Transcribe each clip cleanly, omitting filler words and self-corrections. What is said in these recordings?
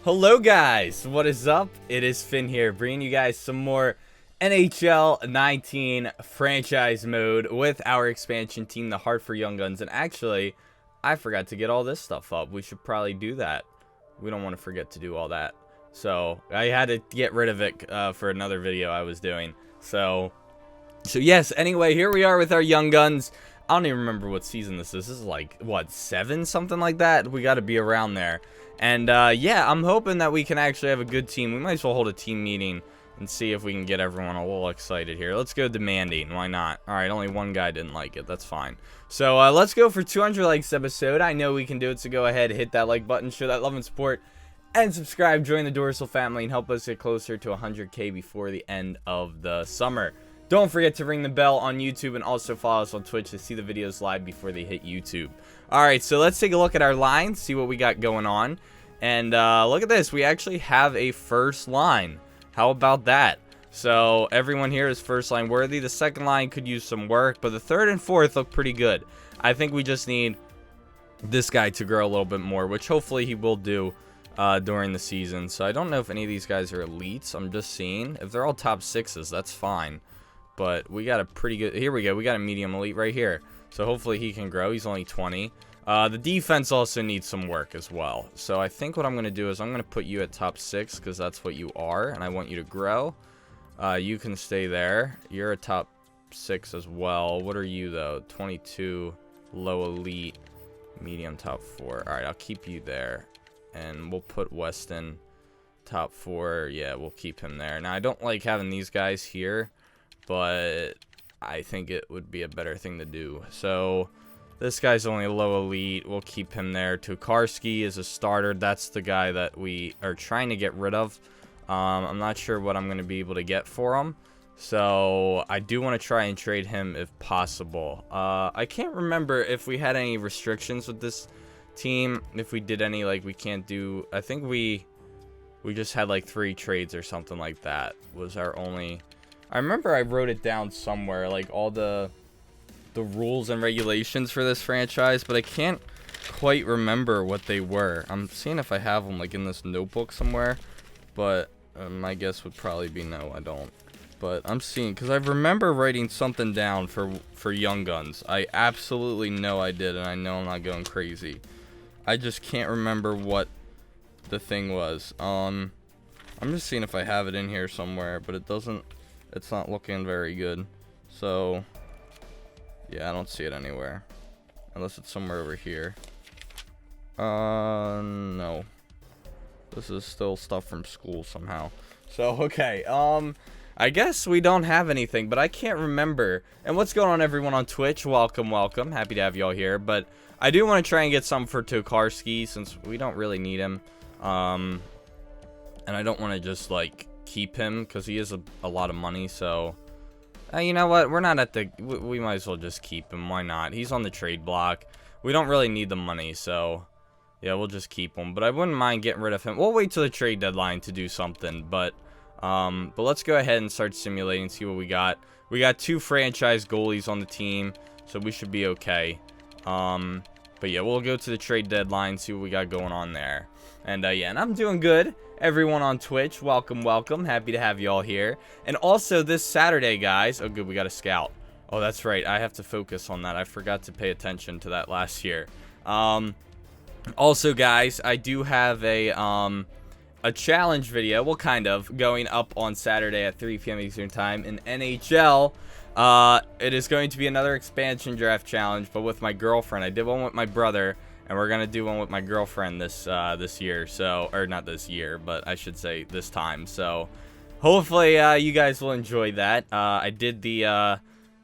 Hello guys, what is up? It is Finn here, bringing you guys some more NHL 19 franchise mode with our expansion team, the Heart for Young Guns. And actually, I forgot to get all this stuff up. We should probably do that. We don't want to forget to do all that. So, I had to get rid of it for another video I was doing. So yes, anyway, here we are with our Young Guns. I don't even remember what season this is. This is like, what, 7? Something like that? We got to be around there. And, yeah, I'm hoping that we can actually have a good team. We might as well hold a team meeting and see if we can get everyone a little excited here. Let's go demanding. Why not? All right, only one guy didn't like it. That's fine. So, let's go for 200 likes episode. I know we can do it, so go ahead, hit that like button, show that love and support, and subscribe. Join the Dorsal family and help us get closer to 100K before the end of the summer. Don't forget to ring the bell on YouTube and also follow us on Twitch to see the videos live before they hit YouTube. Alright, so let's take a look at our line, see what we got going on. And look at this, we actually have a first line. How about that? So everyone here is first line worthy. The second line could use some work, but the third and fourth look pretty good. I think we just need this guy to grow a little bit more, which hopefully he will do during the season. So I don't know if any of these guys are elites. I'm just seeing. If they're all top 6s, that's fine. But we got a pretty good, here we go, we got a medium elite right here. So hopefully he can grow. He's only 20. The defense also needs some work as well. So I think what I'm going to do is I'm going to put you at top 6 because that's what you are. And I want you to grow. You can stay there. You're a top 6 as well. What are you though? 22, low elite, medium top 4. Alright, I'll keep you there. And we'll put Weston top 4. Yeah, we'll keep him there. Now I don't like having these guys here, but I think it would be a better thing to do. So this guy's only a low elite. We'll keep him there. Tokarski is a starter. That's the guy that we are trying to get rid of. I'm not sure what I'm going to be able to get for him. So I do want to try and trade him if possible. I can't remember if we had any restrictions with this team. If we did any, like, we can't do. I think we just had like 3 trades or something like that was our only. I remember I wrote it down somewhere, like all the rules and regulations for this franchise, but I can't quite remember what they were. I'm seeing if I have them like in this notebook somewhere, but my guess would probably be no, I don't. But I'm seeing, because I remember writing something down for Young Guns. I absolutely know I did, and I know I'm not going crazy. I just can't remember what the thing was. I'm just seeing if I have it in here somewhere, but it doesn't. It's not looking very good. So, yeah, I don't see it anywhere. Unless it's somewhere over here. No. This is still stuff from school somehow. So, okay. I guess we don't have anything, but I can't remember. And what's going on, everyone on Twitch? Welcome, welcome. Happy to have y'all here. But I do want to try and get some for Tokarski, since we don't really need him. And I don't want to just, like, keep him because he is a lot of money. So you know what, we're not at the we might as well just keep him. Why not? He's on the trade block. We don't really need the money, so yeah, we'll just keep him. But I wouldn't mind getting rid of him. We'll wait till the trade deadline to do something, but let's go ahead and start simulating, see what we got. We got 2 franchise goalies on the team, so we should be okay. But yeah, we'll go to the trade deadline, see what we got going on there. And yeah, and I'm doing good. Everyone on Twitch, welcome, welcome. Happy to have you all here. And also this Saturday, guys. Oh, good, we got a scout. Oh, that's right. I have to focus on that. I forgot to pay attention to that last year. Also, guys, I do have a challenge video, well, kind of, going up on Saturday at 3 p.m. Eastern Time in NHL. It is going to be another expansion draft challenge, but with my girlfriend. I did one with my brother. And we're going to do one with my girlfriend this year. So, or not this year, but I should say this time. So, hopefully you guys will enjoy that. I did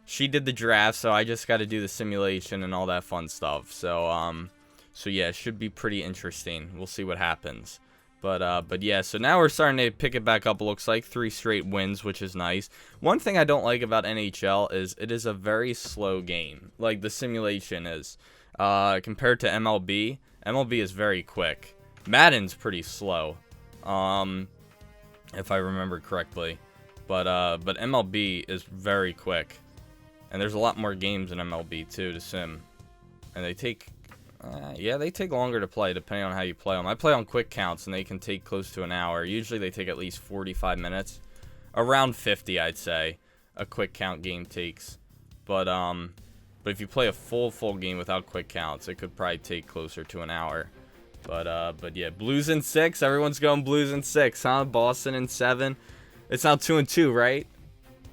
she did the draft, so I just got to do the simulation and all that fun stuff. So, so yeah, it should be pretty interesting. We'll see what happens. But yeah, so now we're starting to pick it back up. It looks like 3 straight wins, which is nice. One thing I don't like about NHL is it is a very slow game. Like the simulation is. Compared to MLB, MLB is very quick. Madden's pretty slow, if I remember correctly, but MLB is very quick, and there's a lot more games in MLB too to sim, and they take Yeah, they take longer to play depending on how you play them. I play on quick counts, and they can take close to an hour. Usually they take at least 45 minutes. Around 50, I'd say, a quick count game takes. But if you play a full game without quick counts, it could probably take closer to an hour. But yeah, Blues in 6. Everyone's going Blues in 6, huh? Boston in 7. It's now 2-2, right?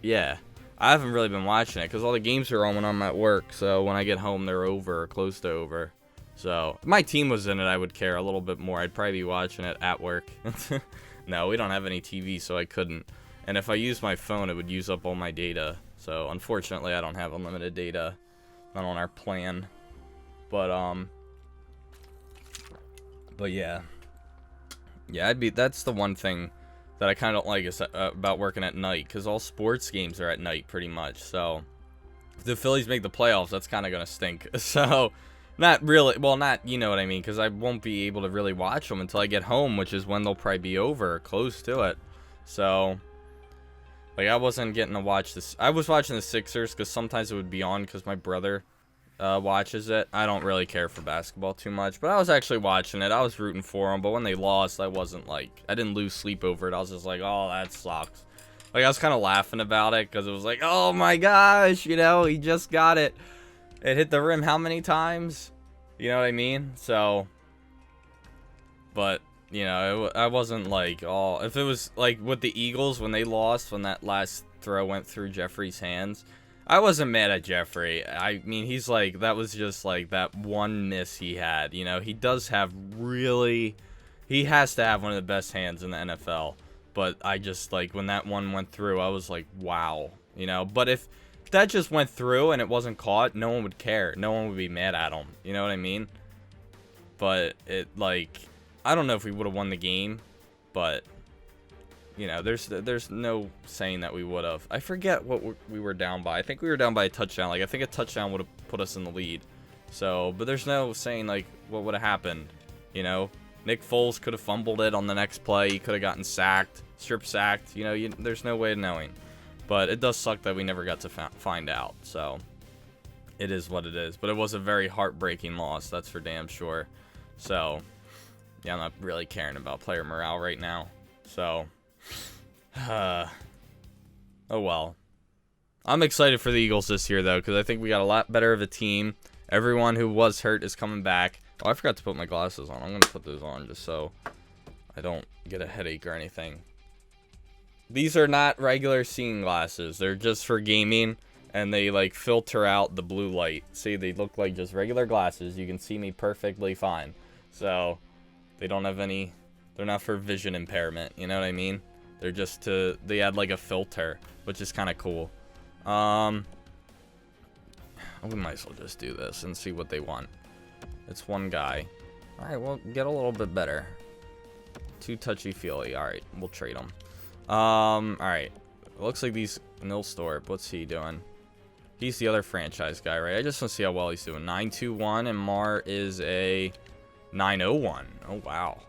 Yeah. I haven't really been watching it because all the games are on when I'm at work. So when I get home, they're over or close to over. So if my team was in it, I would care a little bit more. I'd probably be watching it at work. No, we don't have any TV, so I couldn't. And if I used my phone, it would use up all my data. So unfortunately, I don't have unlimited data. Not on our plan. But yeah. Yeah, that's the one thing that I kind of don't like is about working at night, because all sports games are at night pretty much. So if the Phillies make the playoffs, that's kind of gonna stink. So not really, well, not, you know what I mean, because I won't be able to really watch them until I get home, which is when they'll probably be over, close to it. So like I wasn't getting to watch this. I was watching the Sixers because sometimes it would be on because my brother watches it. I don't really care for basketball too much, but I was actually watching it. I was rooting for them, but when they lost, I wasn't like, I didn't lose sleep over it. I was just like, oh, that sucks. Like I was kind of laughing about it because it was like, oh my gosh, you know, he just got it. It hit the rim how many times? You know what I mean? So, but you know, I wasn't like, oh, if it was like with the Eagles when they lost, when that last throw went through Jeffrey's hands, I wasn't mad at Jeffrey. I mean, he's like, that was just like that one miss he had. You know, he does have really, he has to have one of the best hands in the NFL. But I just like, when that one went through, I was like, wow. You know, but if that just went through and it wasn't caught, no one would care. No one would be mad at him. You know what I mean? But it like, I don't know if we would have won the game, but you know, there's no saying that we would have. I forget what we were down by. I think we were down by a touchdown. Like, I think a touchdown would have put us in the lead. So, but there's no saying, like, what would have happened. You know, Nick Foles could have fumbled it on the next play. He could have gotten sacked, strip sacked. You know, there's no way of knowing. But it does suck that we never got to find out. So, it is what it is. But it was a very heartbreaking loss. That's for damn sure. So, yeah, I'm not really caring about player morale right now. So, oh well. I'm excited for the Eagles this year, though, because I think we got a lot better of a team. Everyone who was hurt is coming back. Oh, I forgot to put my glasses on. I'm going to put those on just so I don't get a headache or anything. These are not regular seeing glasses. They're just for gaming, and they, like, filter out the blue light. See, they look like just regular glasses. You can see me perfectly fine. So, they don't have any... They're not for vision impairment, you know what I mean? They're just to... They add, like, a filter, which is kind of cool. We might as well just do this and see what they want. It's one guy. Alright, well, get a little bit better. Too touchy-feely. Alright, we'll trade them. Alright. Looks like these... Nilstorp, what's he doing? He's the other franchise guy, right? I just want to see how well he's doing. 921, and Mar is a 901. Oh, wow.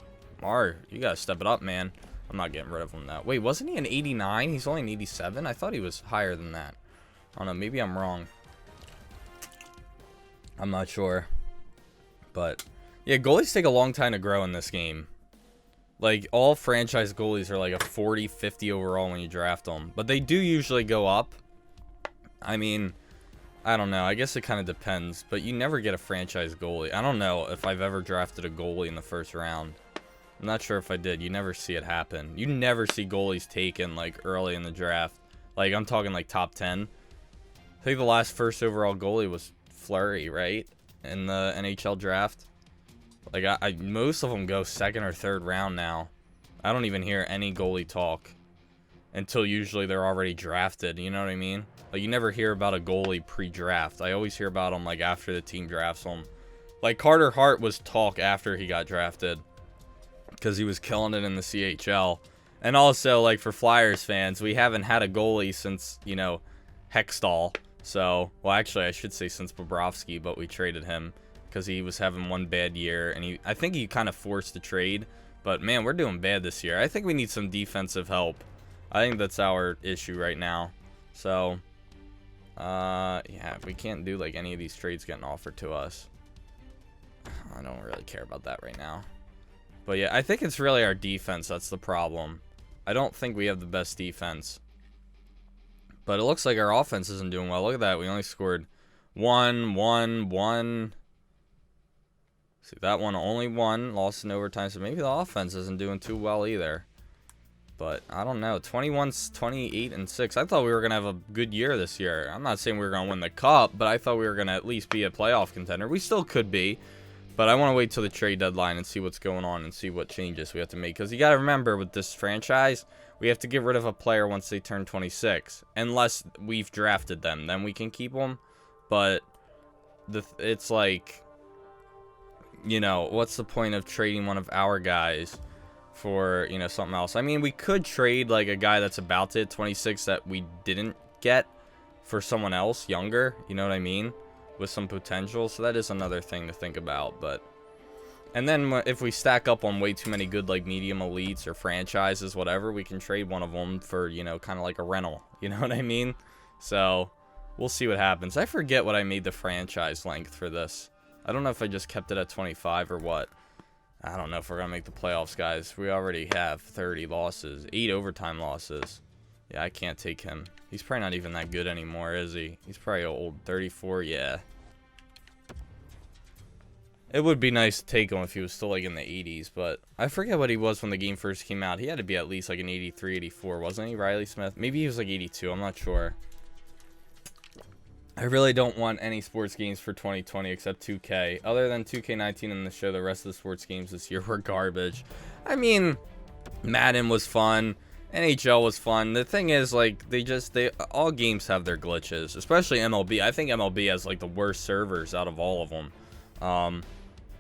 Mar, you gotta step it up, man. I'm not getting rid of him, though. Wait, wasn't he an 89? He's only an 87? I thought he was higher than that. I don't know, maybe I'm wrong. I'm not sure. But, yeah, goalies take a long time to grow in this game. Like, all franchise goalies are like a 40, 50 overall when you draft them. But they do usually go up. I mean, I don't know. I guess it kind of depends. But you never get a franchise goalie. I don't know if I've ever drafted a goalie in the first round. I'm not sure if I did. You never see it happen. You never see goalies taken, like, early in the draft. Like, I'm talking, like, top 10. I think the last first overall goalie was Fleury, right? In the NHL draft. Like, most of them go second or third round now. I don't even hear any goalie talk until usually they're already drafted. You know what I mean? Like, you never hear about a goalie pre-draft. I always hear about them, like, after the team drafts them. Like, Carter Hart was talk after he got drafted, because he was killing it in the CHL. And also, like, for Flyers fans, we haven't had a goalie since, you know, Hextall. So, well, actually, I should say since Bobrovsky, but we traded him because he was having one bad year. And I think he kind of forced the trade. But, man, we're doing bad this year. I think we need some defensive help. I think that's our issue right now. So, yeah, we can't do, like, any of these trades getting offered to us. I don't really care about that right now. But yeah, I think it's really our defense that's the problem. I don't think we have the best defense. But it looks like our offense isn't doing well. Look at that. We only scored 1, 1, 1. See, that one only 1. Lost in overtime. So maybe the offense isn't doing too well either. But I don't know. 21, 28, and 6. I thought we were going to have a good year this year. I'm not saying we were going to win the cup, but I thought we were going to at least be a playoff contender. We still could be. But I want to wait till the trade deadline and see what's going on and see what changes we have to make. Because you got to remember, with this franchise, we have to get rid of a player once they turn 26. Unless we've drafted them. Then we can keep them. But it's like, you know, what's the point of trading one of our guys for, you know, something else? I mean, we could trade, like, a guy that's about to hit 26 that we didn't get for someone else younger. You know what I mean? With some potential. So that is another thing to think about. But and then if we stack up on way too many good, like, medium elites or franchises, whatever, we can trade one of them for, you know, kind of like a rental. You know what I mean? So we'll see what happens. I forget what I made the franchise length for this. I don't know if I just kept it at 25 or what. I don't know if we're going to make the playoffs, guys. We already have 30 losses. 8 overtime losses. Yeah, I can't take him. He's probably not even that good anymore, is he? He's probably old. 34, yeah. It would be nice to take him if he was still, like, in the 80s, but I forget what he was when the game first came out. He had to be at least, like, an 83, 84, wasn't he, Riley Smith? Maybe he was, like, 82. I'm not sure. I really don't want any sports games for 2020 except 2K. Other than 2K19 and the show, the rest of the sports games this year were garbage. I mean, Madden was fun. NHL was fun. The thing is, like, all games have their glitches, especially MLB. I think MLB has, like, the worst servers out of all of them.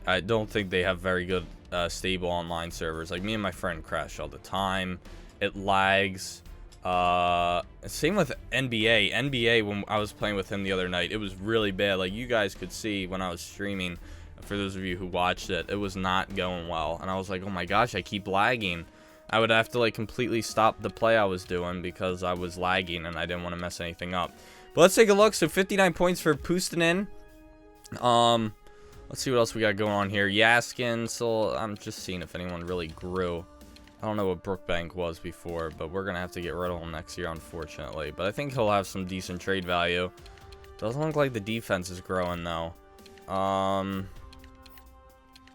I don't think they have very good, stable online servers. Like, me and my friend crash all the time. It lags. Same with NBA. NBA, when I was playing with him the other night, it was really bad. Like, you guys could see when I was streaming, for those of you who watched it, it was not going well. And I was like, oh my gosh, I keep lagging. I would have to, like, completely stop the play I was doing because I was lagging and I didn't want to mess anything up. But let's take a look. So 59 points for Pustanen. Let's see what else we got going on here. Yaskin, so I'm just seeing if anyone really grew. I don't know what Brookbank was before, but we're going to have to get rid of him next year, unfortunately. But I think he'll have some decent trade value. Doesn't look like the defense is growing, though.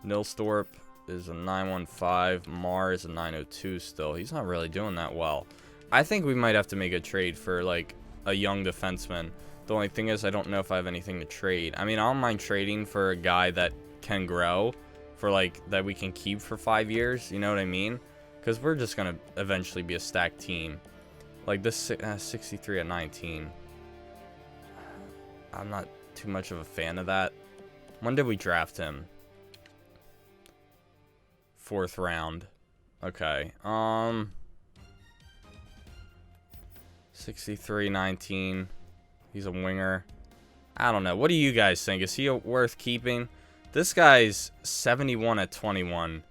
Nilstorp is a 915. Mar is a 902 still. He's not really doing that well. I think we might have to make a trade for, like, a young defenseman. The only thing is I don't know if I have anything to trade. I mean, I don't mind trading for a guy that can grow, for, like, that we can keep for 5 years. You know what I mean? Because we're just going to eventually be a stacked team. Like, this 63 at 19. I'm not too much of a fan of that. When did we draft him? 4th round. Okay. 63, 19. He's a winger. I don't know. What do you guys think? Is he worth keeping? This guy's 71 at 21.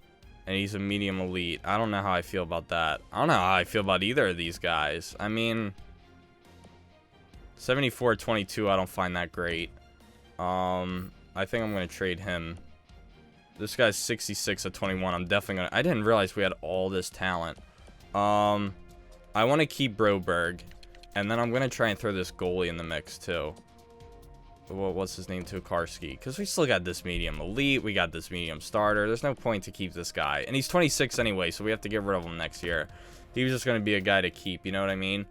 And he's a medium elite. I don't know how I feel about that. I don't know how I feel about either of these guys. I mean, 74 at 22, I don't find that great. I think I'm going to trade him. This guy's 66 at 21. I'm definitely going to... I didn't realize we had all this talent. I want to keep Broberg. And then I'm going to try and throw this goalie in the mix, too. What's his name? Tokarski. Because we still got this medium elite. We got this medium starter. There's no point to keep this guy. And he's 26 anyway, so we have to get rid of him next year. He was just going to be a guy to keep. You know what I mean?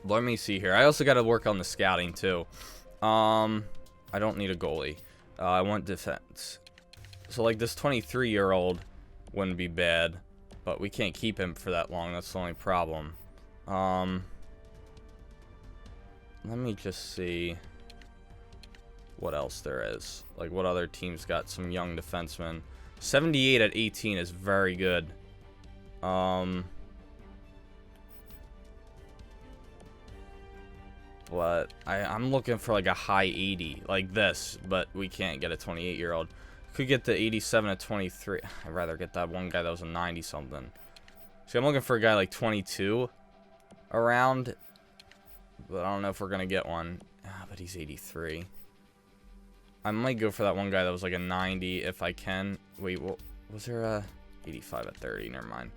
Let me see here. I also got to work on the scouting, too. I don't need a goalie. I want defense. So, like, this 23-year-old wouldn't be bad. But we can't keep him for that long. That's the only problem. Let me just see what else there is. Like, what other teams got some young defensemen. 78 at 18 is very good. But I'm looking for, like, a high 80. Like this. But we can't get a 28-year-old. Could get the 87 at 23. I'd rather get that one guy that was a 90-something. See, I'm looking for a guy like 22 around. But I don't know if we're going to get one. But he's 83. I might go for that one guy that was like a 90 if I can. Wait, what was there a 85 at 30? Never mind.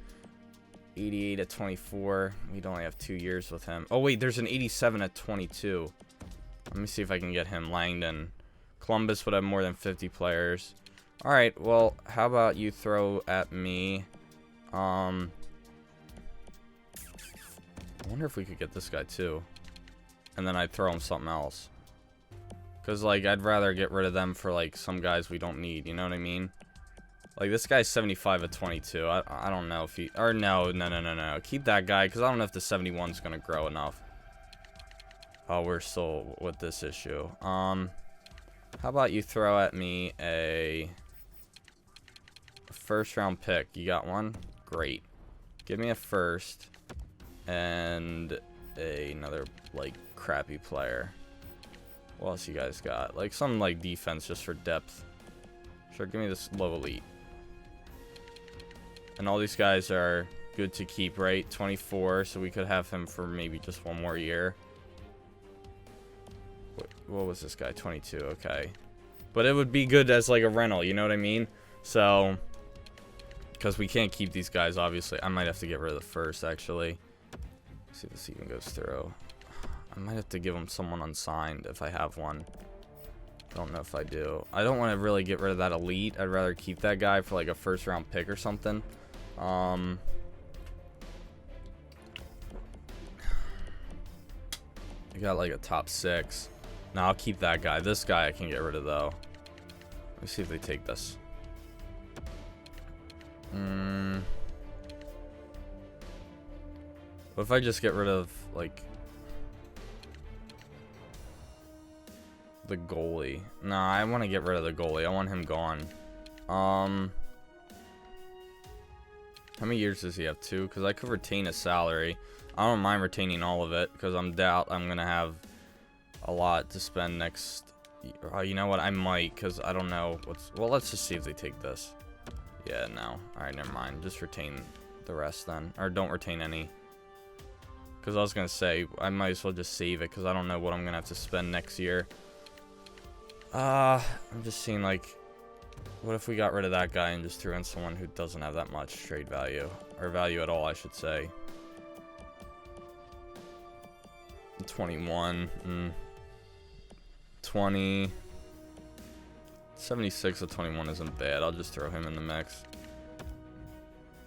88 at 24. We'd only have 2 years with him. Oh, wait, there's an 87 at 22. Let me see if I can get him. Langdon. Columbus would have more than 50 players. All right, well, how about you throw at me? I wonder if we could get this guy too. And then I'd throw him something else. Because, like, I'd rather get rid of them for, like, some guys we don't need. You know what I mean? Like, this guy's 75 at 22. I don't know if he... Or, no. Keep that guy, because I don't know if the 71's going to grow enough. Oh, we're still with this issue. How about you throw at me a first-round pick? You got one? Great. Give me a first. And another, like, crappy player. What else you guys got? Like, some, like, defense just for depth. Sure, give me this low elite. And all these guys are good to keep, right? 24, so we could have him for maybe just one more year. What was this guy? 22, okay. But it would be good as, like, a rental, you know what I mean? So, because we can't keep these guys, obviously. I might have to get rid of the first, actually. See if this even goes through. I might have to give him someone unsigned if I have one. Don't know if I do. I don't want to really get rid of that elite. I'd rather keep that guy for like a first round pick or something. I got like a top 6. No, I'll keep that guy. This guy I can get rid of though. Let me see if they take this. What if I just get rid of, like, the goalie? Nah, I want to get rid of the goalie. I want him gone. How many years does he have? 2? Because I could retain his salary. I don't mind retaining all of it, because I'm going to have a lot to spend next... you know what? I might, because I don't know what's... Well, let's just see if they take this. Yeah, no. Alright, never mind. Just retain the rest then. Or don't retain any. Because I was going to say, I might as well just save it, because I don't know what I'm going to have to spend next year. I'm just seeing, like, what if we got rid of that guy and just threw in someone who doesn't have that much trade value? Or value at all, I should say. 21. 20. 76 of 21 isn't bad. I'll just throw him in the mix.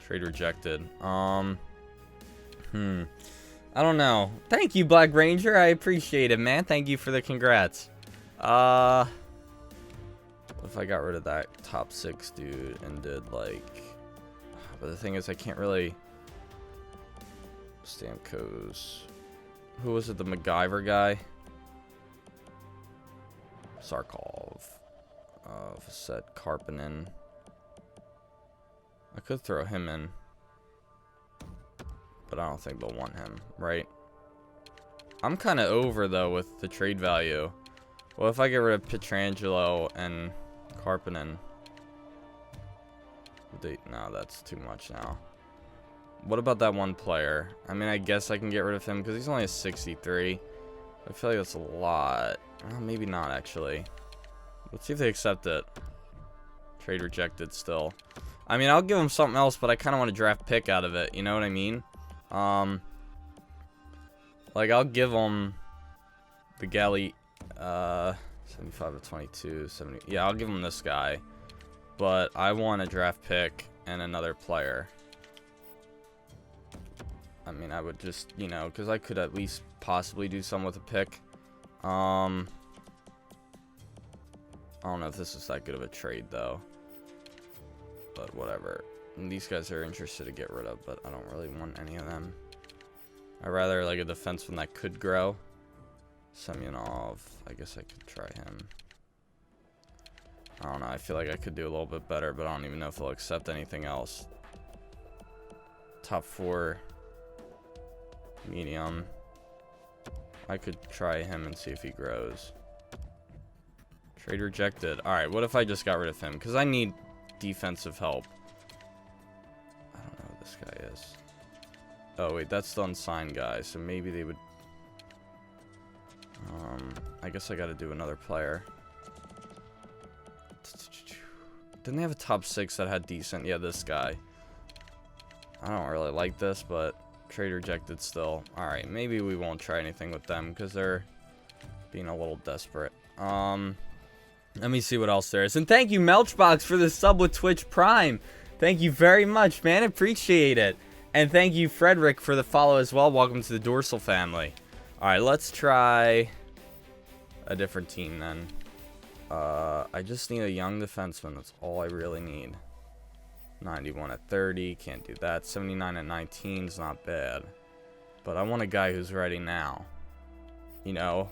Trade rejected. I don't know. Thank you, Black Ranger. I appreciate it, man. Thank you for the congrats. What if I got rid of that top 6 dude and did, like... But the thing is, I can't really... Stamkos. Who was it? The MacGyver guy? Sarkov. Vasset Karpinen. I could throw him in. But I don't think they'll want him, right? I'm kind of over, though, with the trade value. Well, if I get rid of Pietrangelo and Karpinen... No, that's too much now. What about that one player? I mean, I guess I can get rid of him because he's only a 63. I feel like that's a lot. Well, maybe not, actually. Let's see if they accept it. Trade rejected still. I mean, I'll give him something else, but I kind of want to draft pick out of it. You know what I mean? Like, I'll give him the Galley, 75 of 22, 70. Yeah, I'll give him this guy. But I want a draft pick and another player. I mean, I would just, you know, because I could at least possibly do some with a pick. I don't know if this is that good of a trade, though. But whatever. And these guys are interested to get rid of, but I don't really want any of them. I'd rather, like, a defenseman that could grow. Semyonov. I guess I could try him. I don't know. I feel like I could do a little bit better, but I don't even know if they'll accept anything else. Top 4. Medium. I could try him and see if he grows. Trade rejected. Alright, what if I just got rid of him? Because I need defensive help. I don't know who this guy is. Oh, wait, that's the unsigned guy, so maybe they would... I guess I gotta do another player. Didn't they have a top 6 that had decent? Yeah, this guy. I don't really like this, but trade rejected still. Alright, maybe we won't try anything with them because they're being a little desperate. Let me see what else there is. And thank you, Melchbox, for the sub with Twitch Prime. Thank you very much, man. Appreciate it. And thank you, Frederick, for the follow as well. Welcome to the Dorsal family. Alright, let's try a different team then. I just need a young defenseman. That's all I really need. 91 at 30. Can't do that. 79 at 19 is not bad. But I want a guy who's ready now. You know.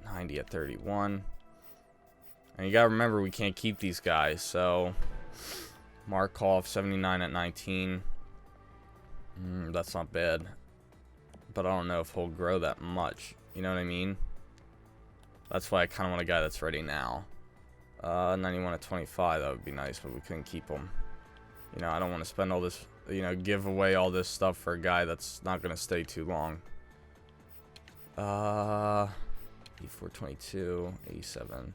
90 at 31. And you gotta remember, we can't keep these guys. So, Markov, 79 at 19. That's not bad. But I don't know if he'll grow that much. You know what I mean? That's why I kind of want a guy that's ready now. 91 at 25, that would be nice, but we couldn't keep him. You know, I don't want to spend all this, you know, give away all this stuff for a guy that's not going to stay too long. 84-22, 87.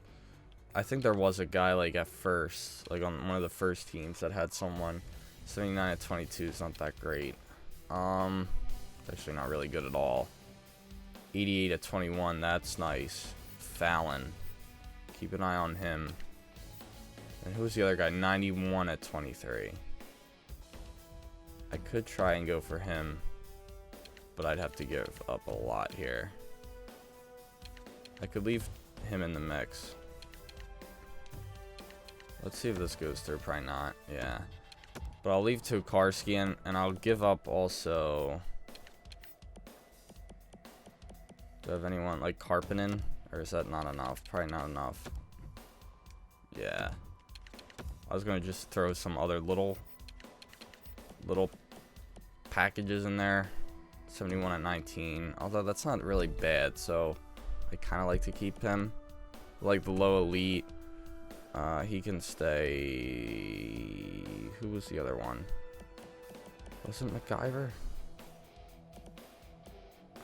I think there was a guy, like, at first, like, on one of the first teams that had someone. 79 at 22 is not that great. It's actually not really good at all. 88 at 21, that's nice. Fallon. Keep an eye on him. And who's the other guy? 91 at 23. I could try and go for him, but I'd have to give up a lot here. I could leave him in the mix. Let's see if this goes through. Probably not. Yeah. But I'll leave Tokarski in, and I'll give up also... Do I have anyone like Karpinen? Or is that not enough? Probably not enough. Yeah. I was going to just throw some other little packages in there. 71 at 19. Although that's not really bad, so I kind of like to keep him. Like the low elite. He can stay... Who was the other one? Wasn't MacGyver?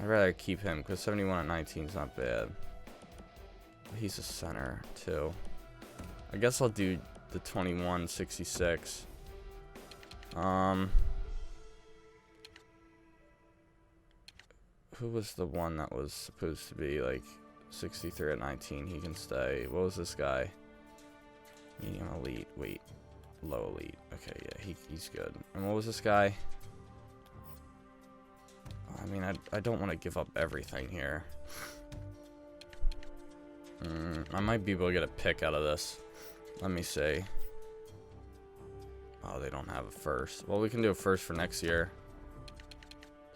I'd rather keep him because 71 at 19 is not bad. He's a center too. I guess I'll do the 21-66. Who was the one that was supposed to be like 63 at 19? He can stay. What was this guy? Medium elite. Wait. Low elite. Okay, yeah, he's good. And what was this guy? I mean, I don't want to give up everything here. I might be able to get a pick out of this. Let me see. Oh, they don't have a first. Well, we can do a first for next year.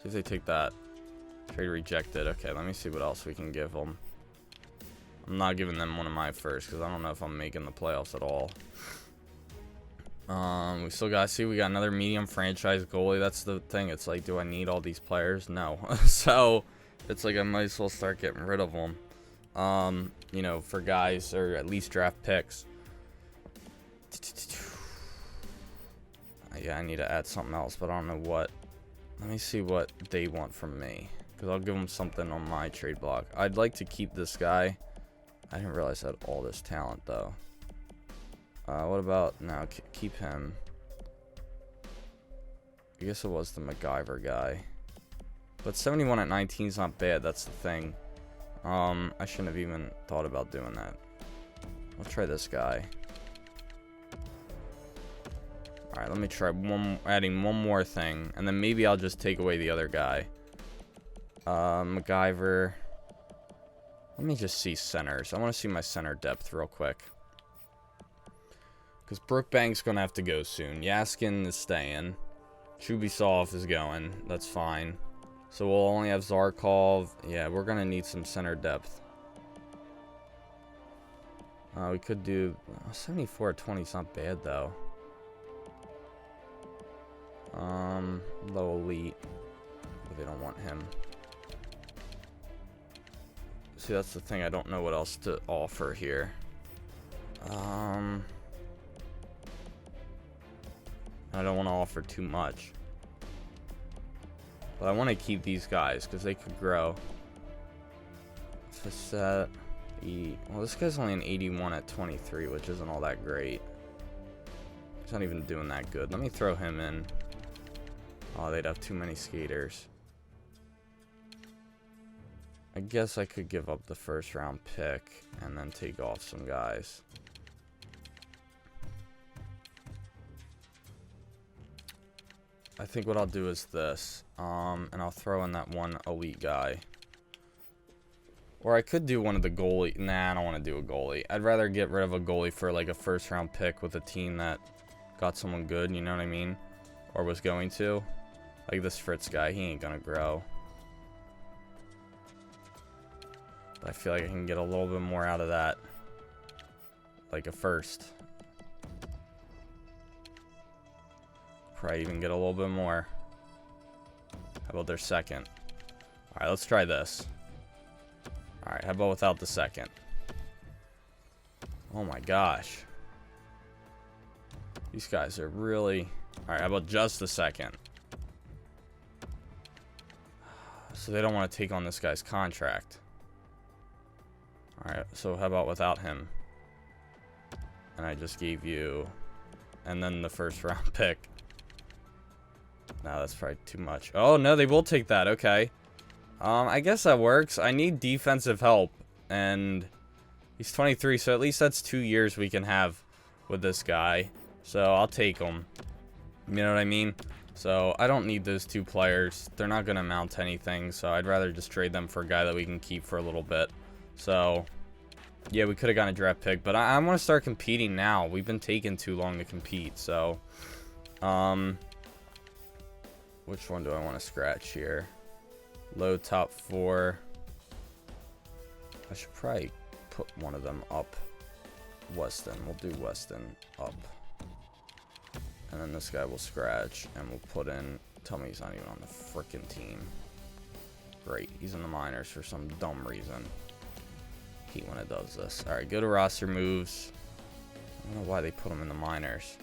See if they take that. Trade rejected. Okay, let me see what else we can give them. I'm not giving them one of my first because I don't know if I'm making the playoffs at all. We still gotta see. We got another medium franchise goalie. That's the thing. It's like, do I need all these players? No. So it's like I might as well start getting rid of them. You know, for guys or at least draft picks. Yeah, I need to add something else, but I don't know what. Let me see what they want from me, because I'll give them something on my trade block. I'd like to keep this guy. I didn't realize I had all this talent though. What about now? Keep him. I guess it was the MacGyver guy. But 71 at 19 is not bad. That's the thing. I shouldn't have even thought about doing that. I'll try this guy. Alright, let me try adding one more thing. And then maybe I'll just take away the other guy. MacGyver. Let me just see centers. I want to see my center depth real quick. Because Brookbank's going to have to go soon. Yaskin is staying. Chubisov is going. That's fine. So we'll only have Zarkov. Yeah, we're going to need some center depth. We could do... 74 at 20 is not bad, though. Low elite. But they don't want him. See, that's the thing. I don't know what else to offer here. I don't want to offer too much. But I want to keep these guys because they could grow. Facet. Well, this guy's only an 81 at 23, which isn't all that great. He's not even doing that good. Let me throw him in. Oh, they'd have too many skaters. I guess I could give up the first round pick and then take off some guys. I think what I'll do is this. And I'll throw in that one elite guy. Or I could do one of the goalie. Nah, I don't want to do a goalie. I'd rather get rid of a goalie for like a first round pick with a team that got someone good, you know what I mean? Or was going to. Like this Fritz guy, he ain't gonna grow. But I feel like I can get a little bit more out of that. Like a first. Probably even get a little bit more. How about their second? Alright, let's try this. Alright, how about without the second? Oh my gosh. These guys are really... Alright, how about just the second? So they don't want to take on this guy's contract. Alright, so how about without him? And I just gave you... And then the first round pick. No, that's probably too much. Oh, no, they will take that. Okay. I guess that works. I need defensive help. And he's 23, so at least that's 2 years we can have with this guy. So I'll take him. You know what I mean? So I don't need those two players. They're not going to amount to anything. So I'd rather just trade them for a guy that we can keep for a little bit. So, yeah, we could have gotten a draft pick. But I want to start competing now. We've been taking too long to compete. So, which one do I want to scratch here? Low top 4. I should probably put one of them up. Weston. We'll do Weston up. And then this guy will scratch. And we'll put in... Tell me he's not even on the freaking team. Great. He's in the minors for some dumb reason. Hate when it does this. Alright, go to roster moves. I don't know why they put him in the minors.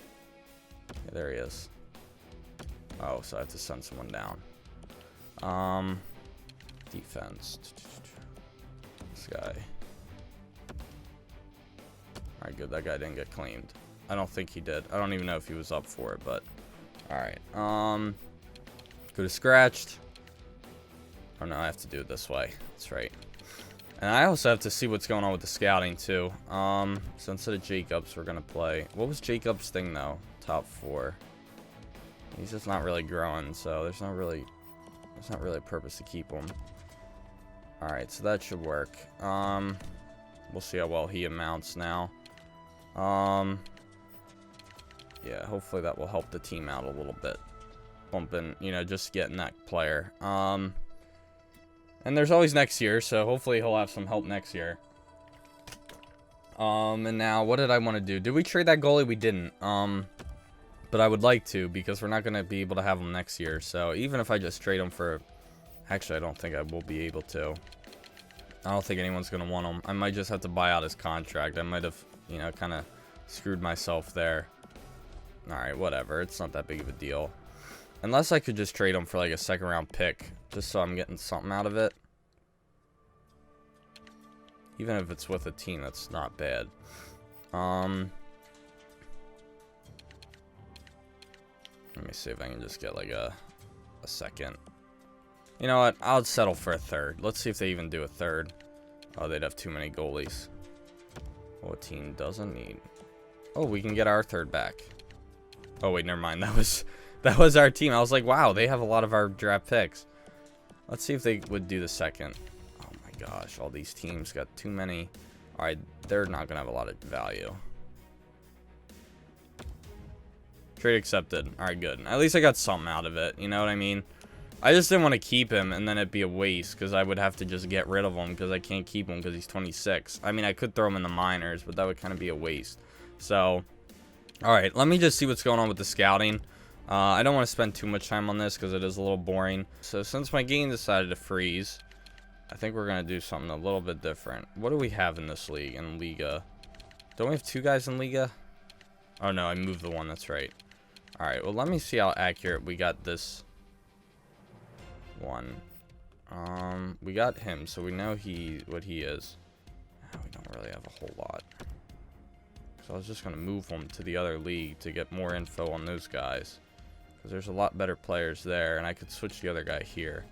Yeah, there he is. Oh, so I have to send someone down. Defense. This guy. Alright, good. That guy didn't get claimed. I don't think he did. I don't even know if he was up for it, but... Alright. Go to scratched. Oh, no, I have to do it this way. That's right. And I also have to see what's going on with the scouting, too. So instead of Jacobs, we're going to play... What was Jacobs' thing, though? Top 4. He's just not really growing, so there's not really a purpose to keep him. Alright, so that should work. We'll see how well he amounts now. Yeah, hopefully that will help the team out a little bit. Bumping, you know, just getting that player. And there's always next year, so hopefully he'll have some help next year. And now, what did I want to do? Did we trade that goalie? We didn't. But I would like to, because we're not going to be able to have him next year. So even if I just trade him for... Actually, I don't think I will be able to. I don't think anyone's going to want him. I might just have to buy out his contract. I might have, you know, kind of screwed myself there. Alright, whatever. It's not that big of a deal. Unless I could just trade him for like a second round pick. Just so I'm getting something out of it. Even if it's with a team that's not bad. Let me see if I can just get like a second. You know what? I'll settle for a third. Let's see if they even do a third. Oh, they'd have too many goalies. What team doesn't need? Oh, we can get our third back. Oh wait, never mind. That was our team. I was like, wow, they have a lot of our draft picks. Let's see if they would do the second. Oh my gosh, all these teams got too many. All right, they're not gonna have a lot of value. Trade accepted. Alright, good. At least I got something out of it. You know what I mean? I just didn't want to keep him, and then it'd be a waste, because I would have to just get rid of him, because I can't keep him because he's 26. I mean, I could throw him in the minors, but that would kind of be a waste. So, alright, let me just see what's going on with the scouting. I don't want to spend too much time on this, because it is a little boring. So, since my game decided to freeze, I think we're going to do something a little bit different. What do we have in this league, in Liga? Don't we have 2 guys in Liga? Oh, no, I moved the one, that's right. Alright, well, let me see how accurate we got this one. We got him, so we know what he is. We don't really have a whole lot. So I was just going to move them to the other league to get more info on those guys. Because there's a lot better players there, and I could switch the other guy here.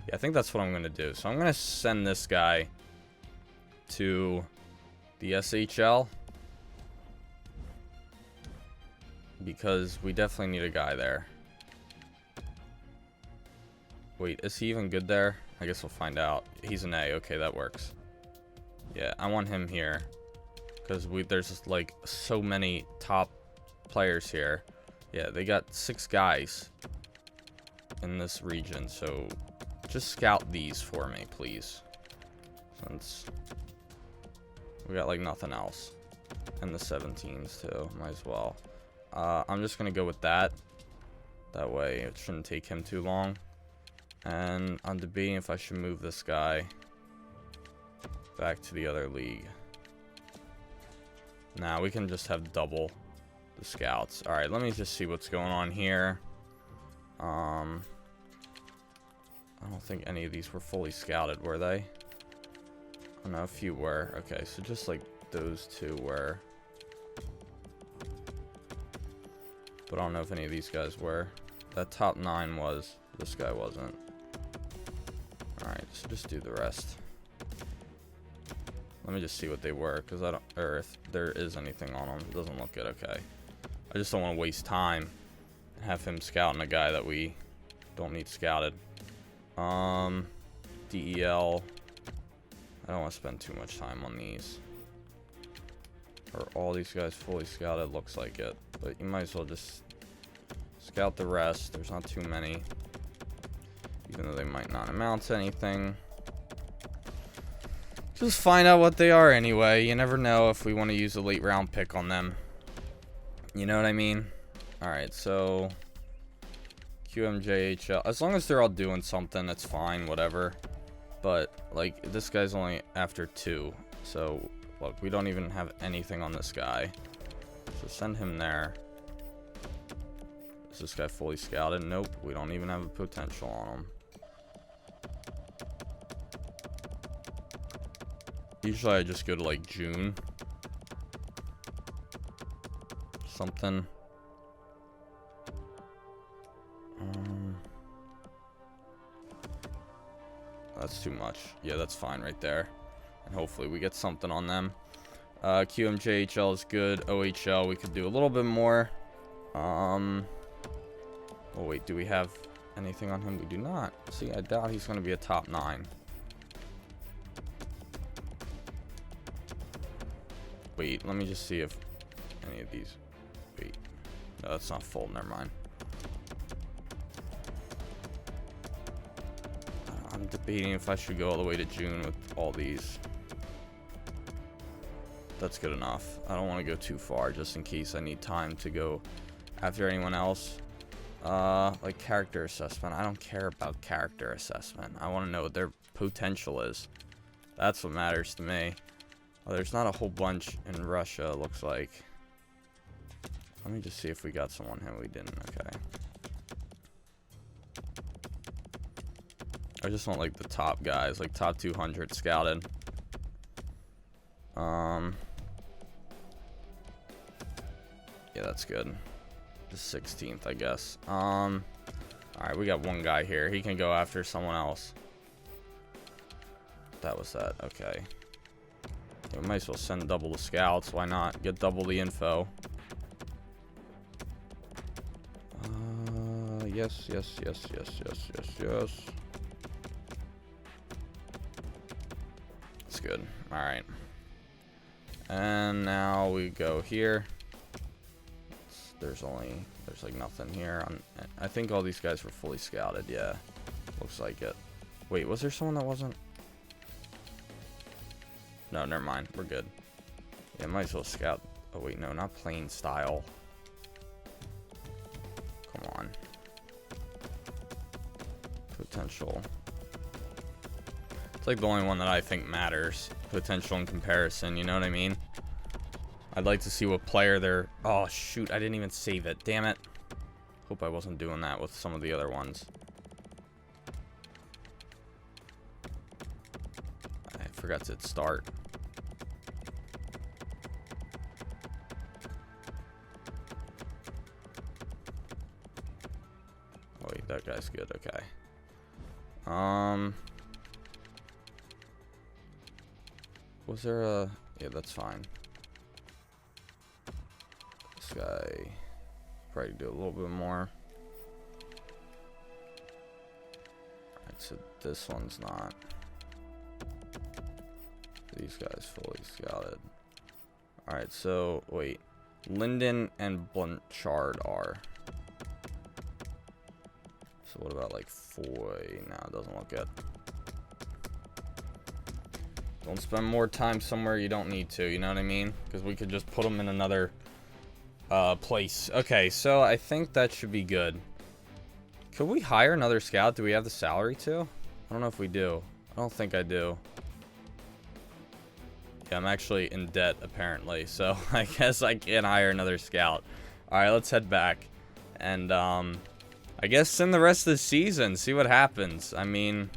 Yeah, I think that's what I'm going to do. So I'm going to send this guy to the SHL. Because we definitely need a guy there. Wait, is he even good there? I guess we'll find out. He's an A. Okay, that works. Yeah, I want him here. Because there's just, like, so many top players here. Yeah, they got 6 guys in this region. So just scout these for me, please. Since we got, like, nothing else. And the 17s, too. Might as well. I'm just going to go with that. That way, it shouldn't take him too long. And I'm debating if I should move this guy back to the other league. Now we can just have double the scouts. Alright, let me just see what's going on here. I don't think any of these were fully scouted, were they? I know a few were. Okay, so just like those 2 were. But I don't know if any of these guys were. That top 9 was. This guy wasn't. Alright, so just do the rest. Let me just see what they were, because I don't, or if there is anything on them. It doesn't look good. Okay. I just don't want to waste time and have him scouting a guy that we don't need scouted. DEL. I don't want to spend too much time on these. Are all these guys fully scouted? Looks like it. But you might as well just scout the rest. There's not too many. Even though they might not amount to anything. Just find out what they are anyway. You never know if we want to use a late round pick on them. You know what I mean? Alright, so QMJHL. As long as they're all doing something, it's fine, whatever. But, like, this guy's only after 2. So, look, we don't even have anything on this guy. So send him there. Is this guy fully scouted? Nope, we don't even have a potential on him. Usually I just go to like June. Something. That's too much. Yeah, that's fine right there. And hopefully we get something on them. QMJHL is good. OHL, we could do a little bit more. Oh wait, do we have anything on him? We do not. See, I doubt he's going to be a top 9. Wait, let me just see if any of these... Wait. No, that's not full. Never mind. I'm debating if I should go all the way to June with all these. That's good enough. I don't want to go too far just in case I need time to go after anyone else. Like character assessment. I don't care about character assessment. I want to know what their potential is. That's what matters to me. Oh, there's not a whole bunch in Russia, it looks like. Let me just see if we got some on him. We didn't. Okay. I just want like the top guys, like top 200 scouted. Yeah, that's good. The 16th, I guess. Alright, we got one guy here. He can go after someone else. That was that. Okay. Yeah, we might as well send double the scouts. Why not? Get double the info. Yes. That's good. Alright. And now we go here. There's like nothing here. I think all these guys were fully scouted. Yeah. Looks like it. Wait, was there someone that wasn't? No, never mind. We're good. Yeah, might as well scout. Oh, wait, no, not plain style. Come on. Potential. It's like the only one that I think matters. Potential in comparison, you know what I mean? I'd like to see what player they're... Oh, shoot, I didn't even save it. Damn it. Hope I wasn't doing that with some of the other ones. I forgot to start. that guy's good. Okay. Was there a... Yeah, that's fine. This guy... Probably do a little bit more. Alright, so this one's not. These guys fully scouted. Alright, so... Wait. Linden and Blanchard are. So what about like Foy? No, it doesn't look good. Don't spend more time somewhere you don't need to, you know what I mean? Because we could just put them in another place. Okay, so I think that should be good. Could we hire another scout? Do we have the salary to? I don't know if we do. I don't think I do. Yeah, I'm actually in debt apparently, so I guess I can't hire another scout. Alright, let's head back. And I guess send the rest of the season, see what happens. I mean,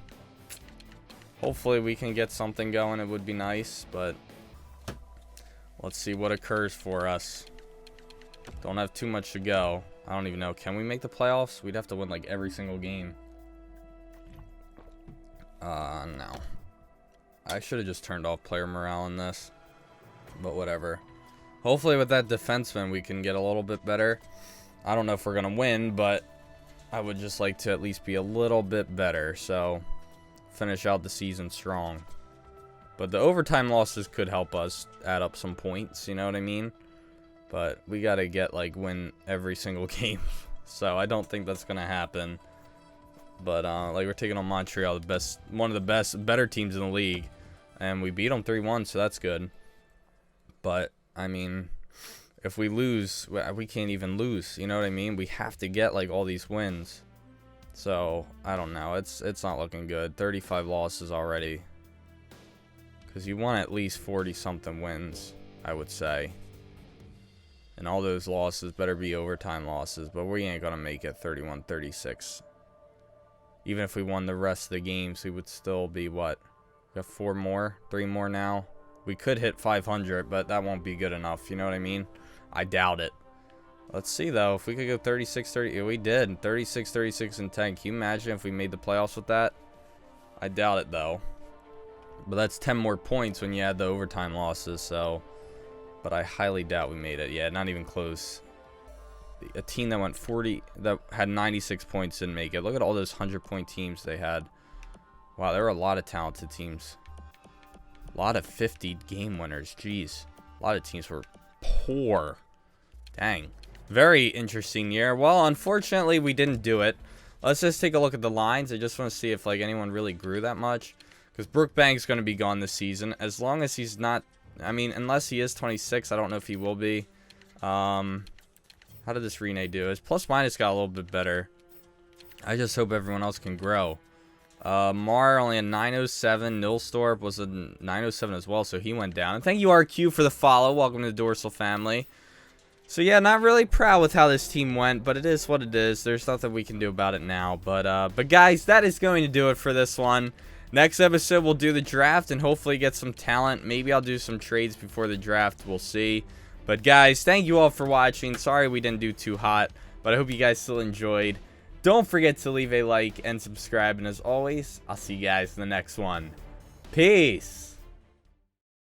hopefully we can get something going. It would be nice, but let's see what occurs for us. Don't have too much to go. I don't even know. Can we make the playoffs? We'd have to win like every single game. No. I should have just turned off player morale in this, but whatever. Hopefully with that defenseman we can get a little bit better. I don't know if we're gonna win, but I would just like to at least be a little bit better, so finish out the season strong. But the overtime losses could help us add up some points, you know what I mean? But we gotta get like win every single game, so I don't think that's gonna happen. But like, we're taking on Montreal, one of the better teams in the league, and we beat them 3-1, so that's good. But I mean, if we lose, we can't even lose, you know what I mean? We have to get like all these wins. So I don't know, it's not looking good. 35 losses already, because you want at least 40 something wins, I would say. And all those losses better be overtime losses, but we ain't gonna make it 31-36. Even if we won the rest of the games, we would still be, what? We have 3 more now. We could hit 500, but that won't be good enough, you know what I mean? I doubt it. Let's see, though. If we could go 36-30, yeah, we did. 36-36 and 10. Can you imagine if we made the playoffs with that? I doubt it, though. But that's 10 more points when you add the overtime losses, so... But I highly doubt we made it. Yeah, not even close. A team that went 40, that had 96 points didn't make it. Look at all those 100-point teams they had. Wow, there were a lot of talented teams. A lot of 50 game winners. Jeez. A lot of teams were poor. Dang. Very interesting year. Well, unfortunately, we didn't do it. Let's just take a look at the lines. I just want to see if like anyone really grew that much. Because Brookbank's going to be gone this season. As long as he's not... I mean, unless he is 26, I don't know if he will be. How did this Rene do? His plus-minus got a little bit better. I just hope everyone else can grow. Mar only a 907. Nilstorp was a 907 as well, so he went down. And thank you, RQ, for the follow. Welcome to the Dorsal family. So, yeah, not really proud with how this team went, but it is what it is. There's nothing we can do about it now. But guys, that is going to do it for this one. Next episode, we'll do the draft and hopefully get some talent. Maybe I'll do some trades before the draft. We'll see. But guys, thank you all for watching. Sorry we didn't do too hot, but I hope you guys still enjoyed. Don't forget to leave a like and subscribe. And as always, I'll see you guys in the next one. Peace.